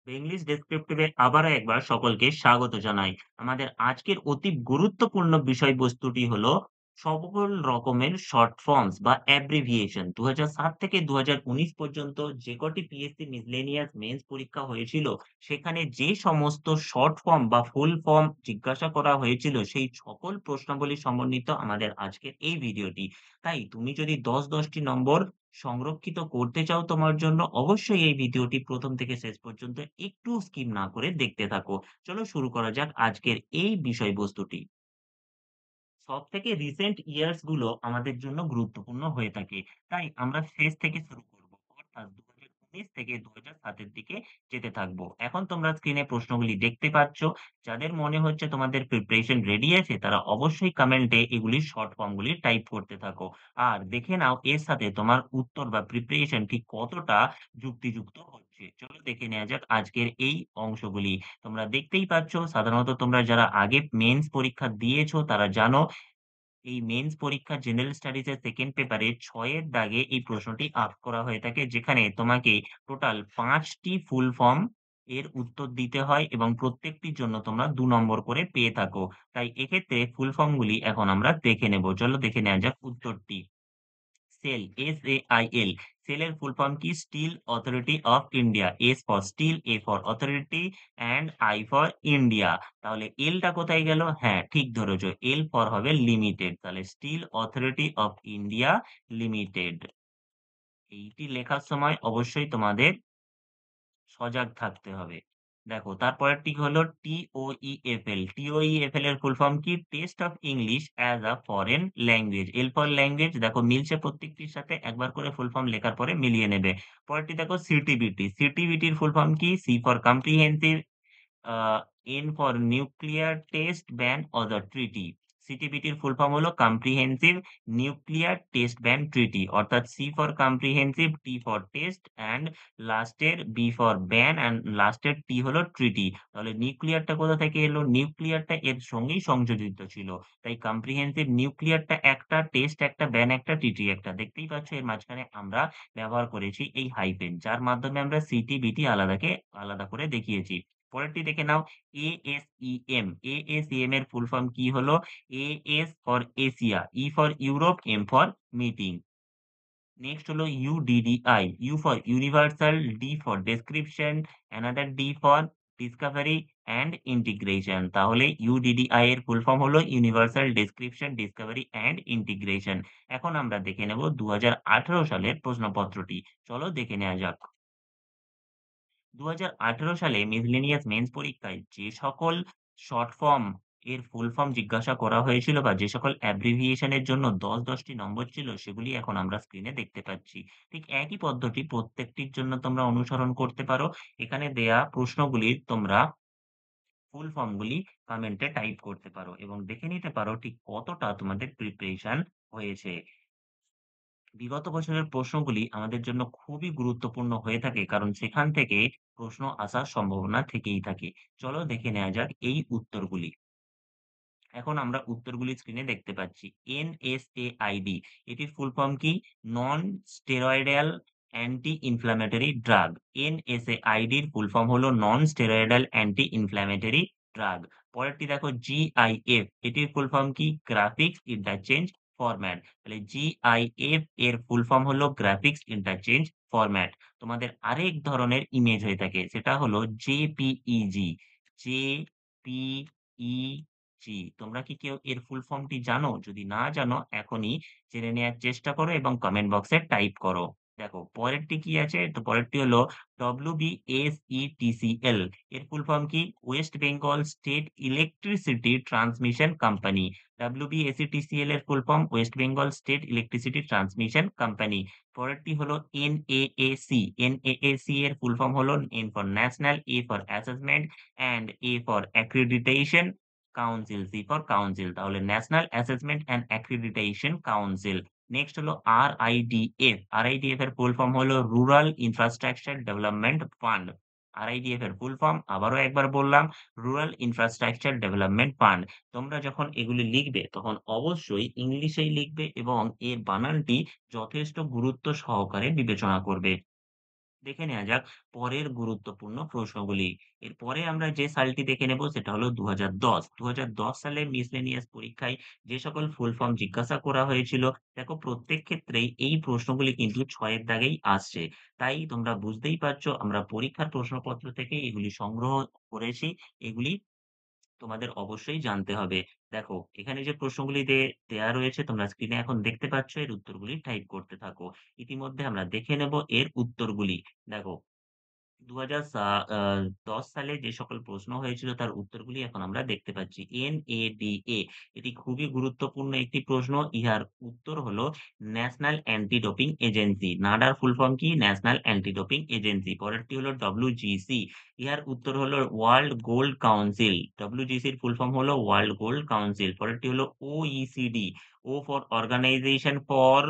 English ডেসক্রিপটিভে আবারও একবার সকলকে স্বাগত জানাই। আমাদের আজকের অতি গুরুত্বপূর্ণ বিষয়বস্তুটি হলো সকল রকমের শর্ট ফর্মস বা অ্যাব্রিভিয়েশন। ২০০৭ থেকে ২০১৯ পর্যন্ত যে কটি পিএসসি মিসলেনিয়াস মেন্স পরীক্ষা হয়েছিল, সেখানে যে সমস্ত শর্ট ফর্ম বা ফুল ফর্ম জিজ্ঞাসা করা হয়েছিল, সেই সকল প্রশ্নাবলী সমন্বিত আমাদের আজকের এই ভিডিওটি। তাই তুমি যদি ১০ টি নম্বর সংরক্ষিত করতে চাও তোমার জন্য, অবশ্যই এই ভিডিওটি ১ম থেকে শেষ পর্যন্ত একটু স্কিপ না করে দেখতে থাকো। চলো শুরু করা যাক আজকের এই বিষয়বস্তুটি। সবথেকে রিসেন্ট ইয়ার্স গুলো আমাদের জন্য গুরুত্বপূর্ণ হয়ে থাকে। তাই আমরা শেষ থেকে শুরু করব। অর্থাৎ ২০১৯ থেকে ২০০৭ এর দিকে যেতে থাকবো। এখন তোমরা স্ক্রিনে প্রশ্নগুলি দেখতে পাচ্ছ। যাদের মনে হচ্ছে তোমাদের প্রিপারেশন রেডি আছে, তারা অবশ্যই কমেন্টে এগুলির শর্ট ফর্ম গুলি টাইপ করতে থাকো। আর দেখে নাও এর সাথে তোমার উত্তর বা প্রিপারেশন ঠিক কতটা যুক্তিযুক্ত হচ্ছে। চলো দেখে নেওয়া যাক আজকের এই অংশগুলি। তোমরা দেখতেই পাচ্ছ, সাধারণত তোমরা যারা আগে মেইনস পরীক্ষা দিয়েছো তারা জানো এই মেইনস পরীক্ষা জেনারেল স্টাডিজ এর 2nd পেপারে ৬ এর দাগে এই প্রশ্নটি আস্ক করা হয়ে থাকে, যেখানে তোমাকে টোটাল ৫ টি ফুল ফর্ম এর উত্তর দিতে হয় এবং প্রত্যেকটির জন্য তোমরা ২ নম্বর করে পেয়ে থাকো। তাই এক্ষেত্রে ফুল ফর্ম গুলি এখন আমরা দেখে নেব। চলো দেখে নেওয়া যাক উত্তরটি। সেল, SAIL, সেলের ফুল ফর্ম কি? Steel authority of India. S for steel, A for authority and I for India. তাহলে L টা কোথায় গেল? হ্যাঁ, ঠিক ধরেছো। L ফর হবে লিমিটেড। তাহলে steel authority of India limited. এইটি লেখার সময় অবশ্যই তোমাদের সজাগ থাকতে হবে। দেখো তারপরেরটি হলো TOEFL। TOEFL এর ফুল ফর্ম কি? Test of English as a foreign language. L for language, দেখো মিলছে প্রত্যেকটির সাথে, একবার করে ফুল ফর্ম লেখার পরে মিলিয়ে নেবে। পরেরটি দেখো সিটিবিটি। সিটিবিটির ফুল ফর্ম কি? C ফর কম্প্রিহেন্সিভ, আ N for nuclear test ban অথর ট্রিটি। সিটিবিটির ফুল ফর্ম হলো comprehensive nuclear test ban treaty. অর্থাৎ C for comprehensive, T for test and লাস্টের B ফর ব্যান অ্যান্ড লাস্টের T হলো ট্রিটি। তাহলে নিউক্লিয়ারটা কোথা থেকে এলো? নিউক্লিয়ারটা এর সঙ্গেই সংযোজিত ছিল। তাই কম্প্রিহেন্সিভ নিউক্লিয়ারটা একটা, টেস্ট একটা, ব্যান একটা, ট্রিটি একটা। দেখতেই পাচ্ছ এর মাঝখানে আমরা ব্যবহার করেছি এই হাইফেন, যার মাধ্যমে আমরা সিটিবিটি আলাদা করে দেখিয়েছি। পরেরটি দেখে নাও ASEM। ASEM এর ফুল ফর্ম কি হলো? AS for Asia, E for Europe, M for meeting. Next হলো UDDI। U for universal, D for description, another D for Discovery and integration. তাহলে UDDI এর ফুল ফর্ম হলো universal description, Discovery and integration. এখন আমরা দেখে নেব ২০১৮ সালের প্রশ্নপত্রটি। চলো দেখে নেওয়া যাক। ২০১৮ সালে মিসলেনিয়াস মেন্স পরীক্ষায় যে সকল শর্ট ফর্ম এর ফুল ফর্ম জিজ্ঞাসা করা হয়েছিল বা যে সকল অ্যাব্রিভিয়েশন এর জন্য ১০ টি নম্বর ছিল, সেগুলি এখন আমরা স্ক্রিনে দেখতে পাচ্ছি। ঠিক একই পদ্ধতি প্রত্যেকটির জন্য তোমরা অনুসরণ করতে পারো। এখানে দেয়া প্রশ্নগুলির তোমরা ফুল ফর্ম গুলি কমেন্টে টাইপ করতে পারো এবং দেখে নিতে পারো ঠিক কতটা তোমাদের প্রিপারেশন হয়েছে। বিগত বছরের প্রশ্নগুলি আমাদের জন্য খুবই গুরুত্বপূর্ণ হয়ে থাকে, কারণ সেখান থেকে প্রশ্ন আসার সম্ভাবনা থেকেই থাকে। চলো দেখে নেওয়া যাক এই উত্তরগুলি। এখন আমরা উত্তরগুলি স্ক্রিনে দেখতে পাচ্ছি। NSAID, এটির ফুল ফর্ম কি? Non steroidal anti inflammatory drug. NSAID এর ফুল ফর্ম হলো non steroidal anti inflammatory drug. পরেরটি দেখো GIF, এটির ফুল ফর্ম কি? Graphics interchange format. তাহলে GIF এর ফুল ফর্ম হলো গ্রাফিক্স ইন্টারচেঞ্জ ফরম্যাট। তোমাদের আরেক ধরনের ইমেজ হয়ে থাকে, সেটা হলো JPEG। JPEG, তোমরা কি কেউ এর ফুল ফর্মটি জানো? যদি না জানো, এখনই জেনে নেয়ার চেষ্টা করো এবং কমেন্ট বক্সে টাইপ করো। দেখো পরেরটি কি আছে? তো পরেরটি হলো WBSETCL, এর ফুল ফর্ম কি? West Bengal state electricity transmission company. WBSETCL এর full form West Bengal state electricity transmission company. পরেরটি হলো NAAC। NAAC এর ফুল ফর্ম হলো N for national, A for assessment and A for accreditation council, C for council. তাহলে national assessment and accreditation council. Next হলো RIDF। RIDF এর full form হলো rural infrastructure development fund. RIDF এর full form আবারও একবার বললাম, rural infrastructure development fund. তোমরা যখন এগুলি লিখবে তখন অবশ্যই ইংলিশেই লিখবে এবং এর বানানটি যথেষ্ট গুরুত্ব সহকারে বিবেচনা করবে। দেখে নেওয়া যাক পরের গুরুত্বপূর্ণ প্রশ্নগুলি। এরপরে আমরা যে সালটি দেখে নেব সেটা হলো ২০১০। ২০১০ সালে মিসলেনিয়াস পরীক্ষায় যে সকল ফুল ফর্ম জিজ্ঞাসা করা হয়েছিল, দেখো প্রত্যেক ক্ষেত্রেই এই প্রশ্নগুলি কিন্তু ৬ এর দাগেই আসছে। তাই তোমরা বুঝতেই পারছো আমরা পরীক্ষার প্রশ্নপত্র থেকে এগুলি সংগ্রহ করেছি। এগুলি তোমাদের অবশ্যই জানতে হবে। দেখো, এখানে যে প্রশ্নগুলি দেয়া রয়েছে তোমরা স্ক্রিনে এখন দেখতে পাচ্ছ, এর উত্তরগুলি টাইপ করতে থাকো। ইতিমধ্যে আমরা দেখে নেব এর উত্তরগুলি। দেখো ২০১০ সালে যে সকল প্রশ্ন হয়েছিল তার উত্তরগুলি এখন আমরা দেখতে পাচ্ছি। NADA এটি খুবই গুরুত্বপূর্ণ একটি প্রশ্ন। ইহার উত্তর হলো ন্যাশনাল অ্যান্টি ডোপিং এজেন্সি। নাডার ফুল ফর্ম কি? National anti doping agency. পরেরটি হলো WGC। ইহার উত্তর হলো ওয়ার্ল্ড গোল্ড কাউন্সিল। WGC এর ফুল ফর্ম হলো ওয়ার্ল্ড গোল্ড কাউন্সিল। পরেরটি হলো OECD। O for Organisation for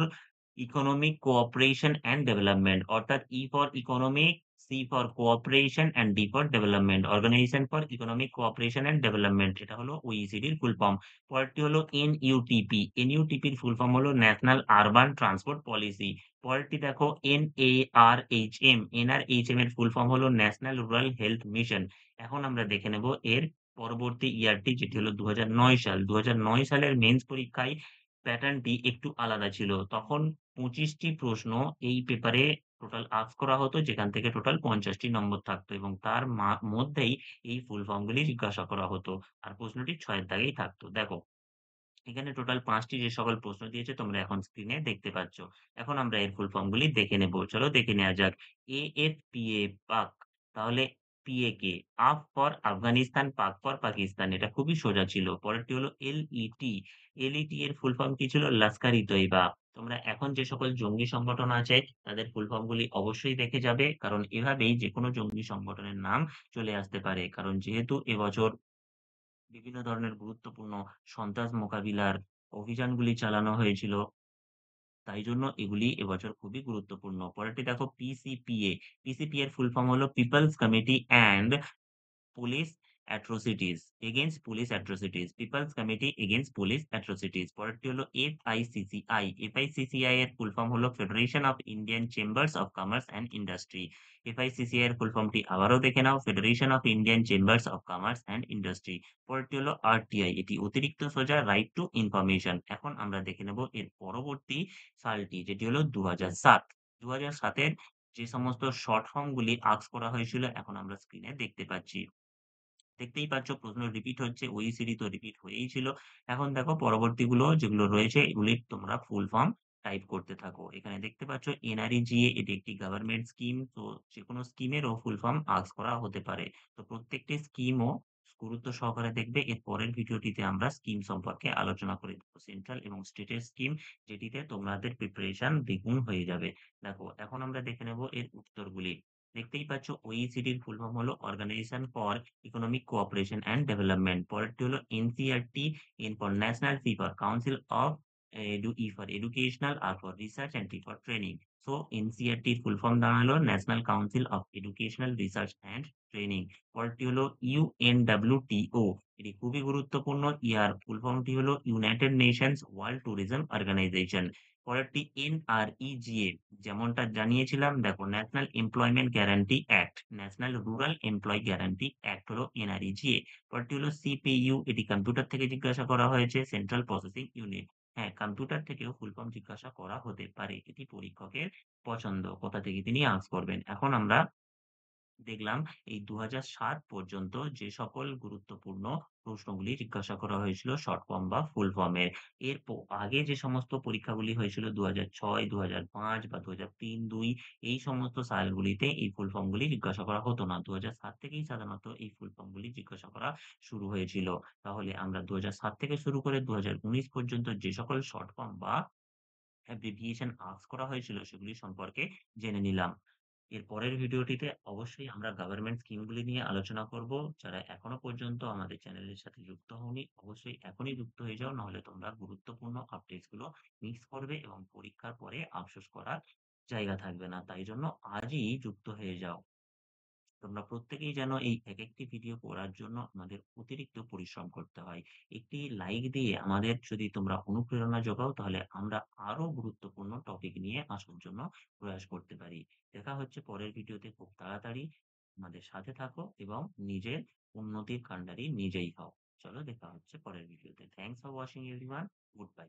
Economic Cooperation and Development, অর্থাৎ E for Economic, C for cooperation and D for development, Organization for Economic Cooperation and Development, এটা হলো OECD এর full form. পরেরটি হলো NUTP। NUTP এর full form হলো national urban transport policy. পরেরটি দেখো NARHM। NRHM এর ফুল ফর্ম হলো ন্যাশনাল রুরাল হেলথ মিশন। এখন আমরা দেখে নেব এর পরবর্তী ইয়ারটি, যেটি হলো ২০০৯ সাল। ২০০৯ সালের মেন্স পরীক্ষায় প্যাটার্নটি একটু আলাদা ছিল। তখন ২৫ টি প্রশ্ন এই পেপারে টোটাল আস্ক করা হতো, যেখান থেকে টোটাল ৫০ টি নম্বর থাকতো এবং তার মধ্যেই এই ফুল ফর্ম গুলি জিজ্ঞাসা করা হতো। আর প্রশ্নটি ৬ এর দাগেই থাকতো। দেখো, এখানে টোটাল ৫ টি যে সকল প্রশ্ন দিয়েছে তোমরা এখন স্ক্রিনে দেখতে পাচ্ছ। এখন আমরা এর ফুল ফর্ম গুলি দেখে নেব। চলো দেখে নেওয়া যাক। AFPA পাক। তাহলে PA কে? আফ ফর আফগানিস্তান, পাক ফর পাকিস্তান। এটা খুবই সোজা ছিল। পরেরটি হলো LET। LET এর ফুল ফর্ম কি ছিল? লস্কর-ই-তৈবা। তোমরা এখন যে সকল জঙ্গি সংগঠন আছে তাদের ফুল ফর্ম গুলি অবশ্যই দেখে যাবে। কারণ এভাবেই যেকোনো জঙ্গি সংগঠনের নাম চলে আসতে পারে। কারণ যেহেতু এবছর বিভিন্ন ধরনের গুরুত্বপূর্ণ সন্ত্রাস মোকাবিলার অভিযানগুলি চালানো হয়েছিল। তাই জন্য এগুলি এবছর খুবই গুরুত্বপূর্ণ। পরেরটি দেখো PCPA। PCPA এর ফুল ফর্ম হলো people's committee and police atrocities, against police atrocities, people's committee against police atrocities. পরেরটি হলো FICCI। FICCI এর ফুল ফর্ম হলো federation of Indian chambers of commerce and industry. FICCI এর ফুল ফর্মটি আবারও দেখে নাও, federation of Indian chambers of commerce and industry. পরেরটি হলো RTI, এটি অতিরিক্ত সোজা, রাইট টু ইনফরমেশন। এখন আমরা দেখে নেব এর পরবর্তী সালটি, যেটি হলো ২০০৭। ২০০৭ এর যে সমস্ত শর্ট ফর্ম গুলি আস্ক করা হয়েছিল এখন আমরা স্ক্রিনে দেখতে পাচ্ছি। দেখতেই পাচ্ছ প্রশ্ন রিপিট হচ্ছে, OECD তো রিপিট হয়েই ছিল। এখন দেখো পরবর্তীগুলো যেগুলো রয়েছে এগুলির তোমরা ফুল ফর্ম টাইপ করতে থাকো। এখানে দেখতে পাচ্ছ NREGA, এটি একটি গভর্নমেন্ট স্কিম। তো যেকোনো স্কিমেরও ফুল ফর্ম আস্ক করা হতে পারে। তো প্রত্যেকটি স্কিমও গুরুত্ব সহকারে দেখবে। এর পরের ভিডিওটিতে আমরা স্কিম সম্পর্কে আলোচনা করে দেব। সেন্ট্রাল এবং স্টেটের স্কিম, যেটিতে তোমাদের প্রিপারেশন দ্বিগুণ হয়ে যাবে। দেখো, এখন আমরা দেখে নেব এর উত্তরগুলি। দেখতেই পাচ্ছ OECD এর ফুল ফর্ম হলো Organisation for Economic Cooperation and Development. পরেরটি হলো NCERT, N for National, C for Council of E for Educational, R for Research and T for Training. So NCERT এর ফুল ফর্ম দাঁড়ালো National Council of Educational Research and Training. পরেরটি হলো UNWTO, এটি খুবই গুরুত্বপূর্ণ। ইয়ার full ফর্মটি হলো United Nations World Tourism Organisation. পরেরটি NREGA, যেমনটা জানিয়েছিলাম দেখো National Employment Guarantee Act, National Rural Employ Guarantee Act হলো NREGA। পরেরটি হলো CPU, এটি কম্পিউটার থেকে জিজ্ঞাসা করা হয়েছে, সেন্ট্রাল প্রসেসিং ইউনিট। হ্যাঁ, কম্পিউটার থেকেও ফুল ফর্ম জিজ্ঞাসা করা হতে পারে। এটি পরীক্ষকের পছন্দ, কোথা থেকে তিনি আন্স করবেন। এখন আমরা দেখলাম এই ২০০৭ পর্যন্ত যে সকল গুরুত্বপূর্ণ প্রশ্নগুলি জিজ্ঞাসা করা হয়েছিল শর্ট ফর্ম বা ফুল ফর্মের। এর আগে যে সমস্ত পরীক্ষাগুলি হয়েছিল ২০০৬, ২০০৫ বা ২০০৩-২ এই সমস্ত সালগুলিতে এই ফুল ফর্মগুলি জিজ্ঞাসা করা হতো না। ২০০৭ থেকেই সাধারণত এই ফুল ফর্মগুলি জিজ্ঞাসা করা শুরু হয়েছিল। তাহলে আমরা ২০০৭ থেকে শুরু করে ২০১৯ পর্যন্ত যে সকল শর্ট ফর্ম বা অ্যাব্রিভিয়েশন আস্ক করা হয়েছিল সেগুলি সম্পর্কে জেনে নিলাম। এর পরের ভিডিওটিতে অবশ্যই আমরা গভর্নমেন্ট স্কিমগুলি নিয়ে আলোচনা করব। যারা এখনো পর্যন্ত আমাদের চ্যানেলের সাথে যুক্ত হওনি, অবশ্যই এখনই যুক্ত হয়ে যাও। নাহলে তোমরা গুরুত্বপূর্ণ আপডেটস গুলো মিস করবে এবং পরীক্ষার পরে আফসোস করার জায়গা থাকবে না। তাই জন্য আজই যুক্ত হয়ে যাও। তোমরা প্রত্যেকেই যেন এই একেকটি ভিডিও পড়ার জন্য আমাদের অতিরিক্ত পরিশ্রম করতে হয়। একটি লাইক দিয়ে আমাদের যদি তোমরা অনুপ্রেরণা যোগাও তাহলে আমরা আরো গুরুত্বপূর্ণ টপিক নিয়ে আসার জন্য প্রয়াস করতে পারি। দেখা হচ্ছে পরের ভিডিওতে খুব তাড়াতাড়ি। আমাদের সাথে থাকো এবং নিজের উন্নতির কান্ডারি নিজেই হও। চলো দেখা হচ্ছে পরের ভিডিওতে। Thanks for watching everyone. Good bye.